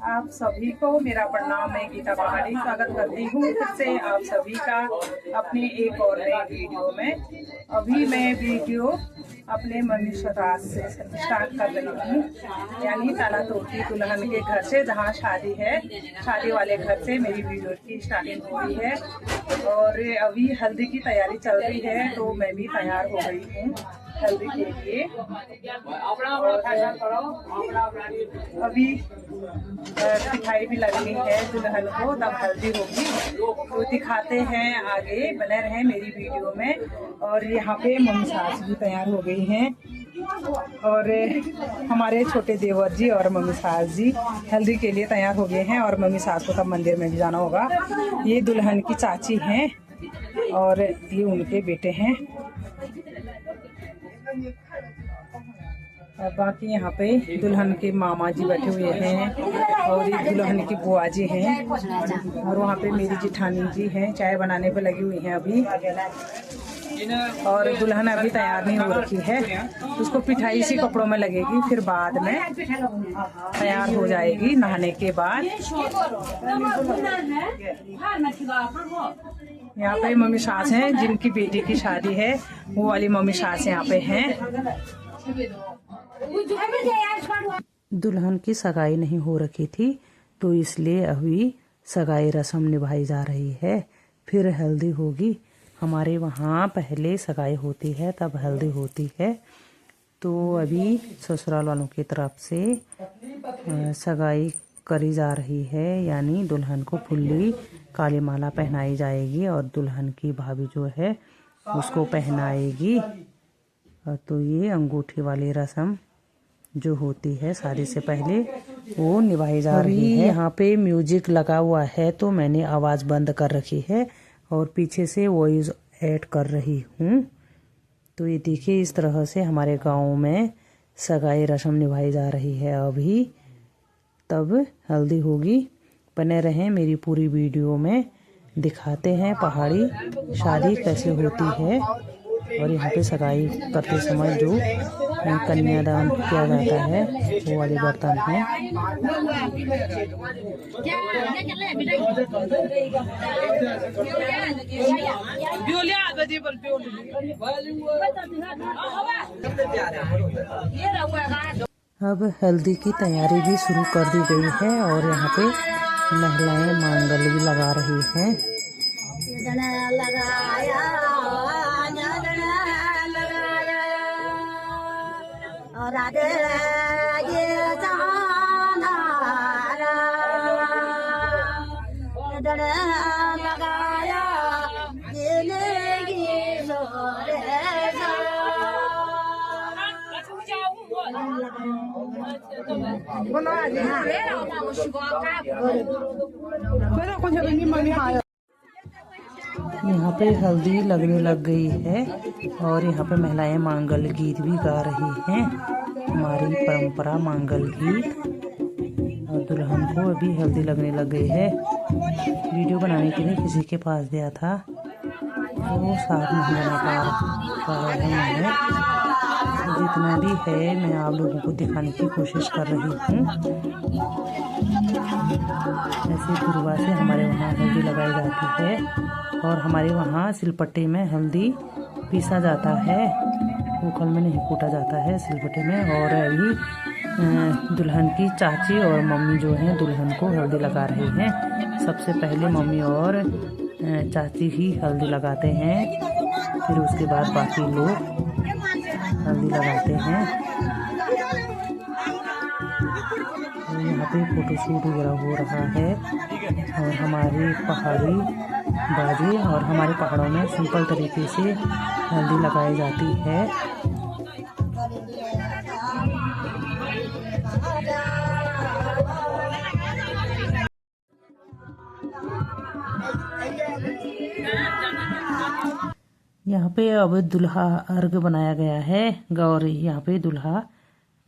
आप सभी को मेरा प्रणाम। मैं गीता पहाड़ी स्वागत करती हूँ फिर से आप सभी का अपने एक और नई वीडियो में। अभी मैं वीडियो अपने मम्मी ससुराल से स्टार्ट कर रही हूँ, यानी ताला तोड़ती दुल्हन के घर से, जहाँ शादी है। शादी वाले घर से मेरी वीडियो की स्टार्टिंग हुई है और अभी हल्दी की तैयारी चल रही है, तो मैं भी तैयार हो गई हूँ हल्दी के लिए। अभी मिठाई भी लगनी है दुल्हन को, तब हल्दी होगी, तो दिखाते हैं। आगे बने रहे मेरी वीडियो में। और यहाँ पे मम्मी सास भी तैयार हो गई हैं और हमारे छोटे देवर जी और मम्मी सास जी हल्दी के लिए तैयार हो गए हैं। और मम्मी सास को तब मंदिर में भी जाना होगा। ये दुल्हन की चाची हैं और ये उनके बेटे हैं। बाकी यहाँ पे दुल्हन के मामा जी बैठे हुए हैं और ये दुल्हन की बुआ जी हैं और वहाँ पे मेरी जिठानी जी हैं, चाय बनाने पे लगी हुई हैं अभी। और दुल्हन अभी तैयार नहीं हो रखी है, उसको पिठाई इसी कपड़ों में लगेगी, फिर बाद में तैयार हो जाएगी नहाने के बाद। यहाँ पे मम्मी सास हैं, जिनकी बेटी की शादी है, वो वाली मम्मी सास यहाँ पे हैं। दुल्हन की सगाई नहीं हो रखी थी, तो इसलिए अभी सगाई रस्म निभाई जा रही है, फिर हल्दी होगी। हमारे वहाँ पहले सगाई होती है तब हल्दी होती है। तो अभी ससुराल वालों की तरफ से सगाई करी जा रही है, यानी दुल्हन को फुल्ली काली माला पहनाई जाएगी और दुल्हन की भाभी जो है उसको पहनाएगी। तो ये अंगूठी वाली रस्म जो होती है शादी से पहले, वो निभाई जा रही है। यहाँ पे म्यूजिक लगा हुआ है, तो मैंने आवाज़ बंद कर रखी है और पीछे से वॉइस ऐड कर रही हूँ। तो ये देखिए, इस तरह से हमारे गांव में सगाई रस्म निभाई जा रही है अभी। तब हल्दी होगी। बने रहें मेरी पूरी वीडियो में, दिखाते हैं पहाड़ी शादी कैसे होती है। और यहाँ पे सगाई करते समय जो कन्यादान किया जाता है वो वाले बर्तन हैं। अब हल्दी की तैयारी भी शुरू कर दी गई है और यहाँ पे महिलाएं मांगल भी लगा रही हैं। यहाँ पे हल्दी लगने लग गई है और यहाँ पे महिलाएं मांगल गीत भी गा रही हैं, हमारी परंपरा मांगल गीत। और दुल्हन को अभी हल्दी लगने लग गई है। वीडियो बनाने के लिए किसी के पास गया था, तो साथ नहीं बना पा रहा हूँ। जितना भी है मैं आप लोगों को दिखाने की कोशिश कर रही हूँ। ऐसे गुरुवार से हमारे वहाँ हल्दी लगाई जाती है और हमारे वहाँ सिलपट्टे में हल्दी पीसा जाता है, कुकल में नहीं कूटा जाता है, सिलपट्टे में। और अभी दुल्हन की चाची और मम्मी जो हैं दुल्हन को हल्दी लगा रहे हैं। सबसे पहले मम्मी और चाची ही हल्दी लगाते हैं, फिर उसके बाद बाकी लोग हल्दी लगाते हैं। तो यहाँ पे फोटोशूट वगैरह हो रहा है और हमारी पहाड़ी बाजी और हमारे पहाड़ों में सिंपल तरीके से हल्दी लगाई जाती है। यहाँ पे अब दूल्हा अर्घ बनाया गया है और यहाँ पे दूल्हा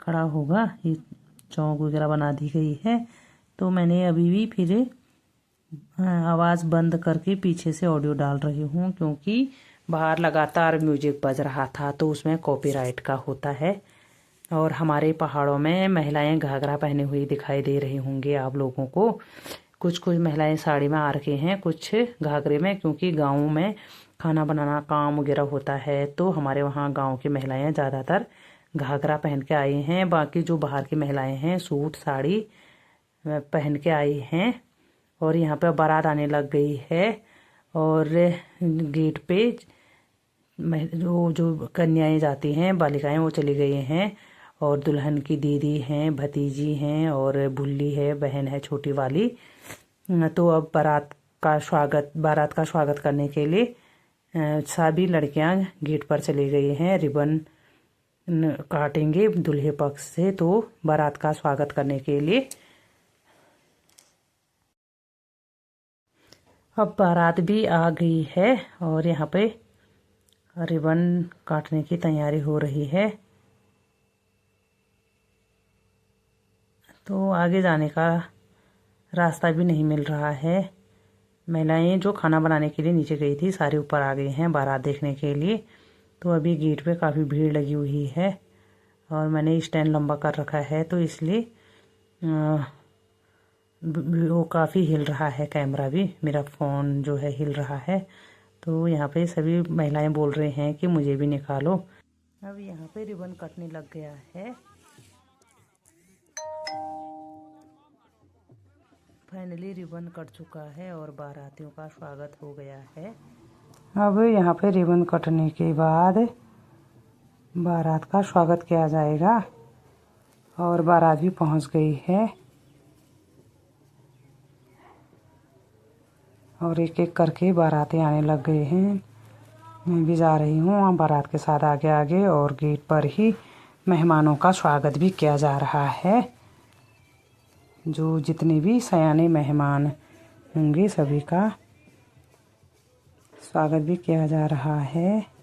खड़ा होगा। ये चौक वगैरह बना दी गई है। तो मैंने अभी भी फिर आवाज़ बंद करके पीछे से ऑडियो डाल रही हूँ, क्योंकि बाहर लगातार म्यूजिक बज रहा था, तो उसमें कॉपीराइट का होता है। और हमारे पहाड़ों में महिलाएं घाघरा पहने हुई दिखाई दे रही होंगी आप लोगों को। कुछ कुछ महिलाएं साड़ी में आ रखी हैं, कुछ घाघरे में, क्योंकि गाँव में खाना बनाना काम वगैरह होता है तो हमारे वहाँ गाँव की महिलाएं ज़्यादातर घाघरा पहन के आई हैं। बाकी जो बाहर की महिलाएं हैं सूट साड़ी पहन के आई हैं। और यहाँ पे बारात आने लग गई है और गेट पे जो कन्याएं जाती हैं, बालिकाएं, वो चली गई हैं। और दुल्हन की दीदी हैं, भतीजी हैं और भुल्ली है, बहन है छोटी वाली। तो अब बारात का स्वागत करने के लिए सभी लड़कियां गेट पर चली गई हैं। रिबन काटेंगे दूल्हे पक्ष से तो बारात का स्वागत करने के लिए। अब बारात भी आ गई है और यहाँ पे रिबन काटने की तैयारी हो रही है। तो आगे जाने का रास्ता भी नहीं मिल रहा है। महिलाएं जो खाना बनाने के लिए नीचे गई थी सारे ऊपर आ गई हैं बारात देखने के लिए। तो अभी गेट पे काफ़ी भीड़ लगी हुई है और मैंने स्टैंड लंबा कर रखा है तो इसलिए वो काफ़ी हिल रहा है, कैमरा भी, मेरा फ़ोन जो है हिल रहा है। तो यहाँ पे सभी महिलाएं बोल रहे हैं कि मुझे भी निकालो। अब यहाँ पे रिबन कटने लग गया है। फाइनली रिबन कट चुका है और बारातियों का स्वागत हो गया है। अब यहाँ पे रिबन कटने के बाद बारात का स्वागत किया जाएगा और बारात भी पहुँच गई है और एक एक करके बारातें आने लग गए हैं। मैं भी जा रही हूँ बारात के साथ आगे आगे और गेट पर ही मेहमानों का स्वागत भी किया जा रहा है। जो जितने भी सयाने मेहमान होंगे सभी का स्वागत भी किया जा रहा है।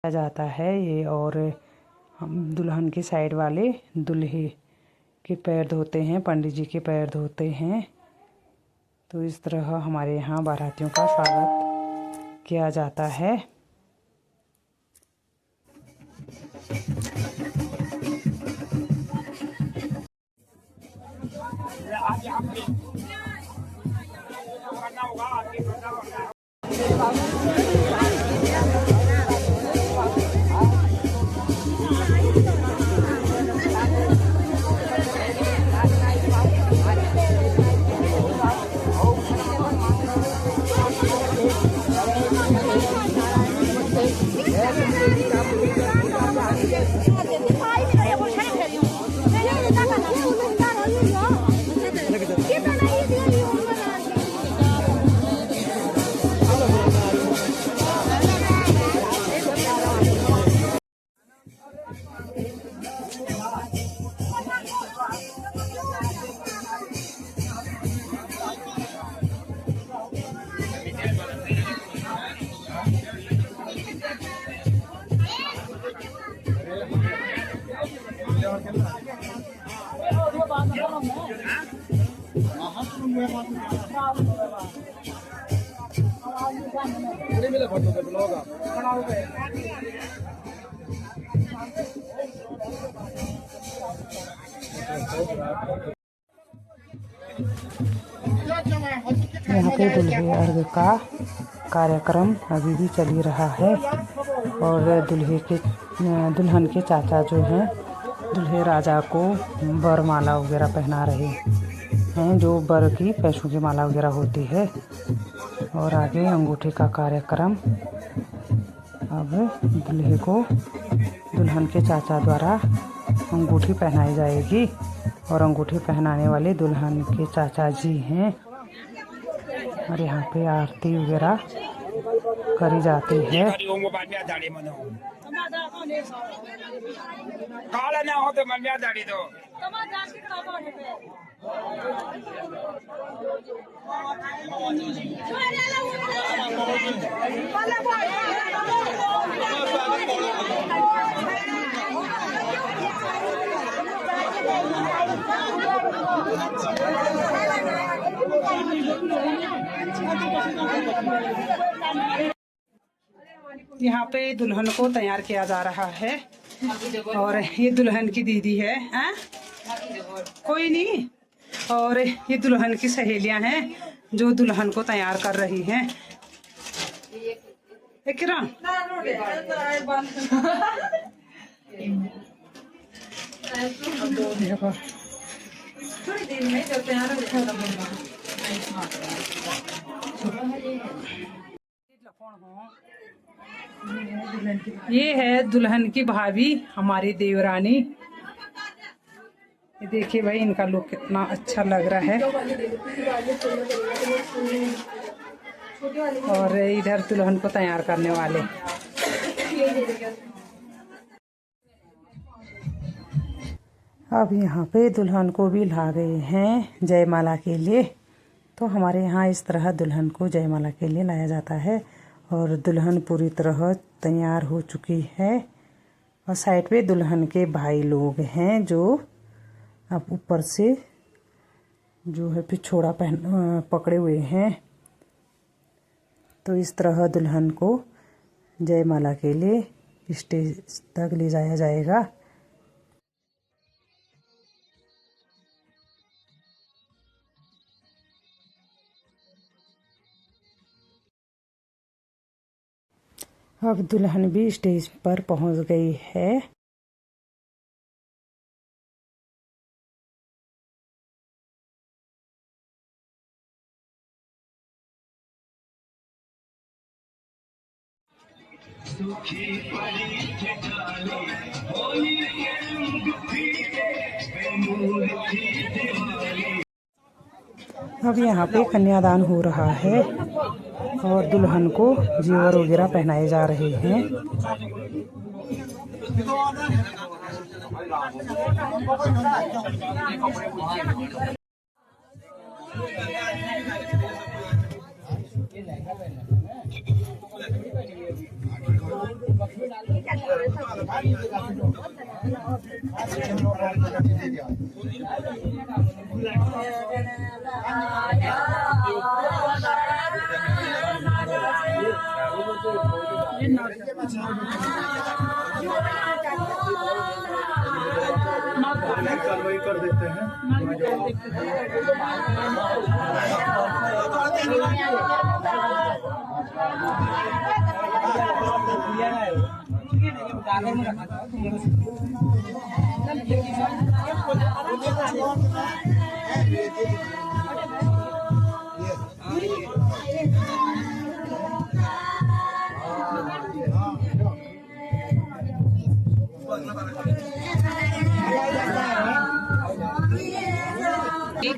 जाता है ये और हम दुल्हन की साइड वाले दूल्हे के पैर धोते हैं, पंडित जी के पैर धोते हैं। तो इस तरह हमारे यहाँ बारातियों का स्वागत किया जाता है। यहाँ पे दूल्हे अर्घ का कार्यक्रम अभी भी चल ही रहा है और दुल्हन के चाचा जो हैं दूल्हे राजा को वरमाला वगैरह पहना रहे हैं, जो वर की पैसों की माला वगैरह होती है। और आगे अंगूठी का कार्यक्रम अब दूल्हे को दुल्हन के चाचा द्वारा अंगूठी पहनाई जाएगी और अंगूठी पहनाने वाले दुल्हन के चाचा जी हैं। और यहाँ पे आरती वगैरह करी जाती है। यहाँ पे दुल्हन को तैयार किया जा रहा है और ये दुल्हन की दीदी है, कोई नहीं। और ये दुल्हन की सहेलियां हैं जो दुल्हन को तैयार कर रही हैं। ये है दुल्हन की भाभी हमारी देवरानी। ये देखिए भाई, इनका लुक कितना अच्छा लग रहा है। और इधर दुल्हन को तैयार करने वाले। अब यहाँ पे दुल्हन को भी ला गए हैं जयमाला के लिए। तो हमारे यहाँ इस तरह दुल्हन को जयमाला के लिए लाया जाता है। और दुल्हन पूरी तरह तैयार हो चुकी है और साइड पे दुल्हन के भाई लोग हैं जो अब ऊपर से जो है पिछोड़ा पकड़े हुए हैं। तो इस तरह दुल्हन को जयमाला के लिए स्टेज तक ले जाया जाएगा। अब दुल्हन भी स्टेज पर पहुंच गई है। अब यहाँ पे कन्यादान हो रहा है और दुल्हन को जेवर वगैरह पहनाए जा रहे हैं। कार्रवाई कर देते हैं।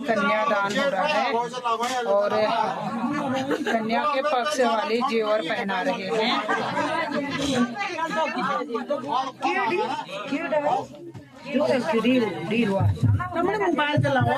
कन्यादान हो रहा है और कन्या के पक्ष वाले जेवर पहना रहे हैं। मोबाइल चलाओ।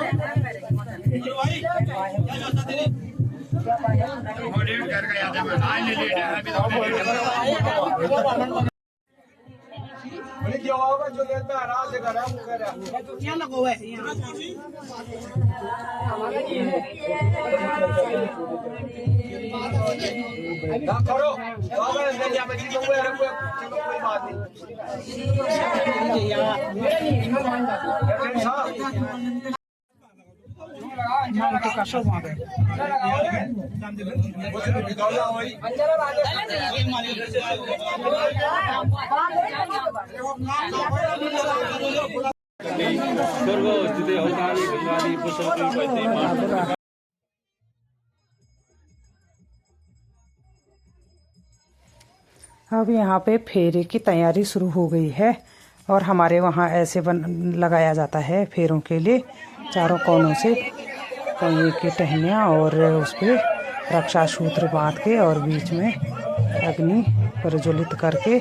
अब यहाँ पे फेरे की तैयारी शुरू हो गई है और हमारे वहाँ ऐसे लगाया जाता है फेरों के लिए चारों कोनों से कोने की टहनियाँ और उस पर रक्षा सूत्र बांध के और बीच में अग्नि प्रज्वलित करके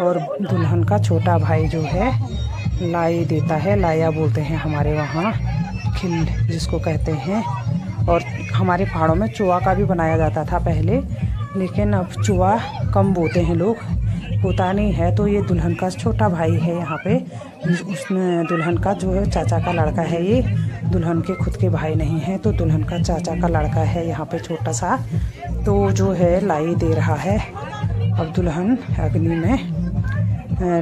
और दुल्हन का छोटा भाई जो है लाई देता है, लाया बोलते हैं हमारे वहाँ, खिल जिसको कहते हैं। और हमारे पहाड़ों में चुआ का भी बनाया जाता था पहले, लेकिन अब चुआ कम बोते हैं लोग, होता नहीं है। तो ये दुल्हन का छोटा भाई है यहाँ पे, उसने दुल्हन का जो है चाचा का लड़का है, ये दुल्हन के खुद के भाई नहीं है, तो दुल्हन का चाचा का लड़का है यहाँ पे छोटा सा, तो जो है लाई दे रहा है। अब दुल्हन अग्नि में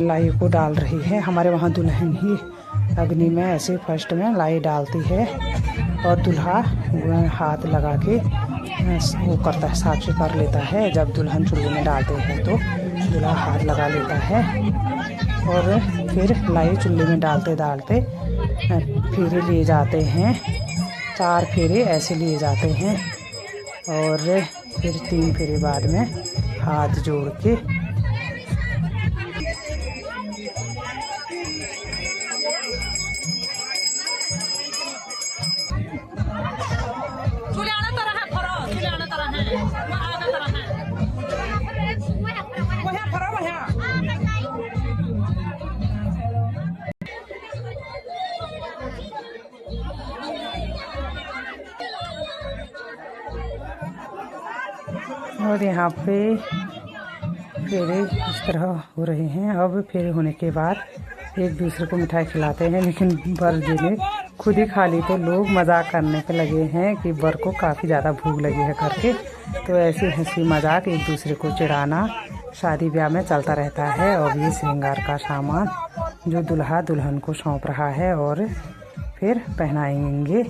लाई को डाल रही है। हमारे वहाँ दुल्हन ही अग्नि में ऐसे फर्स्ट में लाई डालती है और दूल्हा हाथ लगा के वो करता है, साक्षी कर लेता है। जब दुल्हन चूल्हे में डालते हैं तो दूल्हा हाथ लगा लेता है और फिर लाई चूल्हे में डालते डालते फेरे लिए जाते हैं, 4 फेरे ऐसे लिए जाते हैं और फिर 3 फेरे बाद में हाथ जोड़ के और यहाँ पे फेरे इस तरह हो रहे हैं। अब फेरे होने के बाद एक दूसरे को मिठाई खिलाते हैं, लेकिन बर जी ने खुद ही खा ली, तो लोग मजाक करने पे लगे हैं कि बर को काफ़ी ज़्यादा भूख लगी है करके। तो ऐसी हंसी मजाक एक दूसरे को चिढ़ाना शादी ब्याह में चलता रहता है। और ये श्रृंगार का सामान जो दुल्हा दुल्हन को सौंप रहा है और फिर पहनाएंगे।